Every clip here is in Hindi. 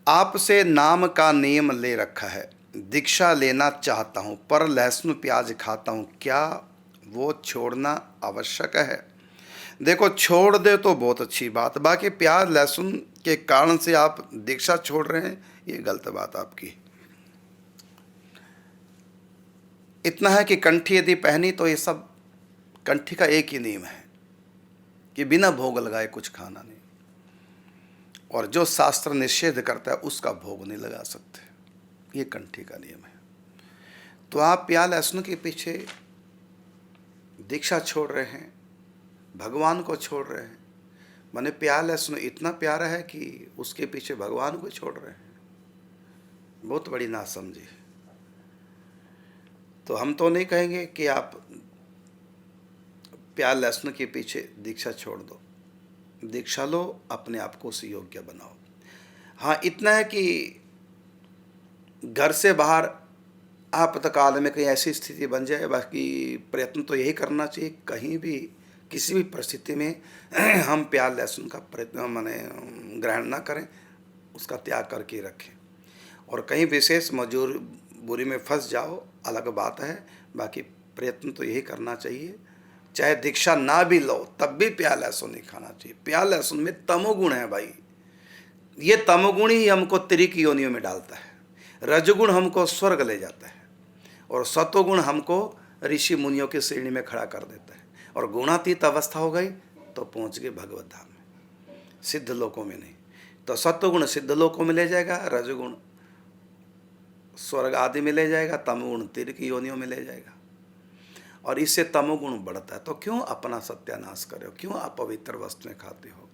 आपसे नाम का नियम ले रखा है, दीक्षा लेना चाहता हूँ पर लहसुन प्याज खाता हूँ, क्या वो छोड़ना आवश्यक है? देखो, छोड़ दे तो बहुत अच्छी बात, बाकी प्याज लहसुन के कारण से आप दीक्षा छोड़ रहे हैं, ये गलत बात आपकी। इतना है कि कंठी यदि पहनी तो ये सब, कंठी का एक ही नियम है कि बिना भोग लगाए कुछ खाना नहीं, और जो शास्त्र निषेध करता है उसका भोग नहीं लगा सकते, ये कंठी का नियम है। तो आप प्याज लहसुन के पीछे दीक्षा छोड़ रहे हैं, भगवान को छोड़ रहे हैं। माने प्याज लहसुन इतना प्यारा है कि उसके पीछे भगवान को छोड़ रहे हैं, बहुत बड़ी नासमझी है। तो हम तो नहीं कहेंगे कि आप प्याज लहसुन के पीछे दीक्षा छोड़ दो, दीक्षा लो, अपने आप को उसे योग्य बनाओ। हाँ, इतना है कि घर से बाहर आपातकाल में कहीं ऐसी स्थिति बन जाए, बाकी प्रयत्न तो यही करना चाहिए कहीं भी किसी भी परिस्थिति में हम प्याज लहसुन का प्रयत्न माने ग्रहण ना करें, उसका त्याग करके रखें। और कहीं विशेष मजबूरी में फंस जाओ, अलग बात है, बाकी प्रयत्न तो यही करना चाहिए। चाहे दीक्षा ना भी लो तब भी प्याज लहसुन नहीं खाना चाहिए। प्याज लहसुन में तमोगुण है भाई, ये तमोगुण ही हमको त्रिक योनियों में डालता है, रजगुण हमको स्वर्ग ले जाता है, और सत्वगुण हमको ऋषि मुनियों की श्रेणी में खड़ा कर देता है, और गुणातीत अवस्था हो गई तो पहुंच गए भगवत धाम में, सिद्ध लोकों में नहीं। तो सत्वगुण सिद्ध लोकों में ले जाएगा, रजगुण स्वर्ग आदि में ले जाएगा, तमोगुण तीर्थ योनियों में ले जाएगा, और इससे तमोगुण बढ़ता है। तो क्यों अपना सत्यानाश करे हो, क्यों अपवित्र वस्तुएं खाते हो,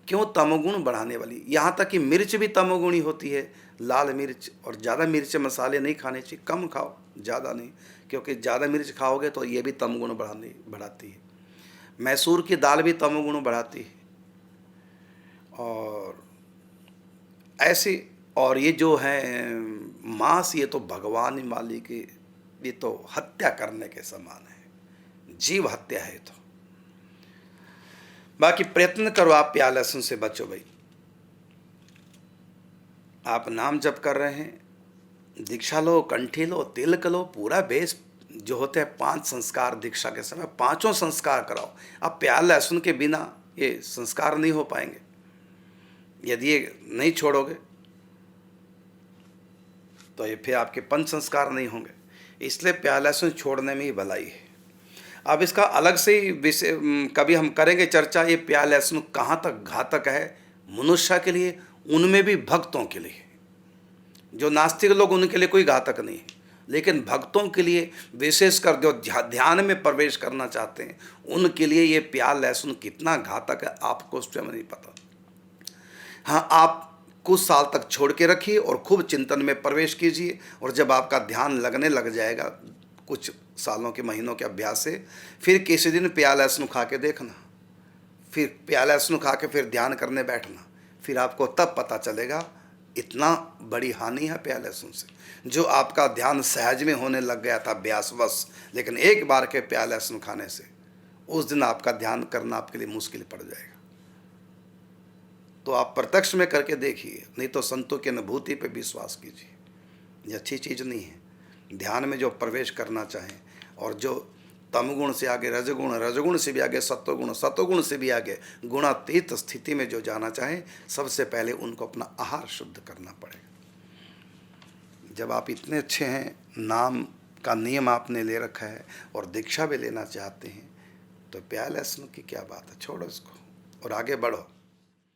क्यों तमोगुण बढ़ाने वाली। यहाँ तक कि मिर्च भी तमोगुणी होती है, लाल मिर्च, और ज़्यादा मिर्च मसाले नहीं खाने चाहिए, कम खाओ, ज़्यादा नहीं, क्योंकि ज़्यादा मिर्च खाओगे तो ये भी तमोगुण बढ़ाती है। मैसूर की दाल भी तमोगुण बढ़ाती है, और ऐसी, और ये जो है मांस, ये तो भगवान ही मालिक, ये तो हत्या करने के समान है, जीव हत्या है। तो बाकी प्रयत्न करो, आप प्याज लहसुन से बचो भाई। आप नाम जप कर रहे हैं, दीक्षा लो, कंठी लो, तिलक लो, पूरा बेस जो होते हैं 5 संस्कार दीक्षा के समय, 5 संस्कार कराओ। अब प्याज लहसुन के बिना ये संस्कार नहीं हो पाएंगे, यदि ये नहीं छोड़ोगे तो ये फिर आपके 5 संस्कार नहीं होंगे। इसलिए प्याज लहसुन छोड़ने में ही भलाई है। अब इसका अलग से ही विषय कभी हम करेंगे चर्चा, ये प्याज लहसुन कहाँ तक घातक है मनुष्य के लिए, उनमें भी भक्तों के लिए। जो नास्तिक लोग, उनके लिए कोई घातक नहीं है, लेकिन भक्तों के लिए, विशेषकर जो ध्यान में प्रवेश करना चाहते हैं, उनके लिए ये प्याज लहसुन कितना घातक है आपको स्वयं नहीं पता। हाँ, आप कुछ साल तक छोड़ के रखिए और खूब चिंतन में प्रवेश कीजिए, और जब आपका ध्यान लगने लग जाएगा कुछ सालों के महीनों के अभ्यास से, फिर किसी दिन प्याज लहसुन खा के देखना, फिर प्याज लहसुन खा के फिर ध्यान करने बैठना, फिर आपको तब पता चलेगा इतना बड़ी हानि है प्याज लहसुन से। जो आपका ध्यान सहज में होने लग गया था अभ्यासवश, लेकिन एक बार के प्याज लहसुन खाने से उस दिन आपका ध्यान करना आपके लिए मुश्किल पड़ जाएगा। तो आप प्रत्यक्ष में करके देखिए, नहीं तो संतों की अनुभूति पे विश्वास कीजिए, ये अच्छी चीज़ नहीं है। ध्यान में जो प्रवेश करना चाहें, और जो तमगुण से आगे रजगुण, रजगुण से भी आगे सत्वगुण, सत्वगुण से भी आगे गुणातीत स्थिति में जो जाना चाहें, सबसे पहले उनको अपना आहार शुद्ध करना पड़ेगा। जब आप इतने अच्छे हैं, नाम का नियम आपने ले रखा है और दीक्षा भी लेना चाहते हैं, तो प्याज लहसुन की क्या बात है, छोड़ो इसको और आगे बढ़ो।